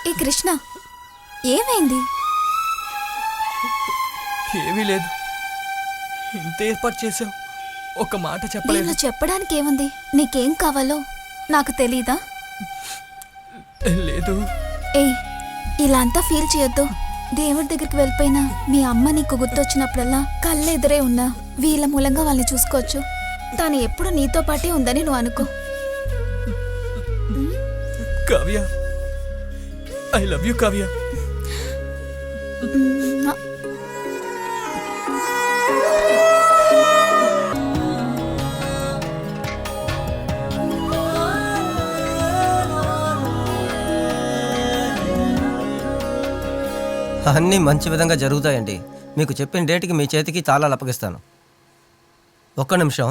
ఏ కృష్ణ, ఏమైంది? ఏమీ లేదు. ఇంత ఏర్పాటు చేసావు, ఒక మాట చెప్పలేదు. దీనిలో చెప్పడానికి ఏముంది? నీకేం కావాలో నాకు తెలీదా? లేదు. ఏయ్, ఇలా అంతా ఫీల్ చేయొద్దు. దేవుడి దగ్గరికి వెళ్ళిపోయినా మీ అమ్మ నీకు గుర్తొచ్చినప్పుడల్లా కళ్ళెదురే ఉన్నా వీళ్ళ మూలంగా వాళ్ళని చూసుకోవచ్చు. తను ఎప్పుడు నీతో పాటే ఉందని నువ్వు అనుకో. Kavya, I love you Kavya. అన్నీ మంచి విధంగా జరుగుతాయండి. మీకు చెప్పిన డేట్కి మీ చేతికి తాళాలు అప్పగిస్తాను. ఒక్క నిమిషం.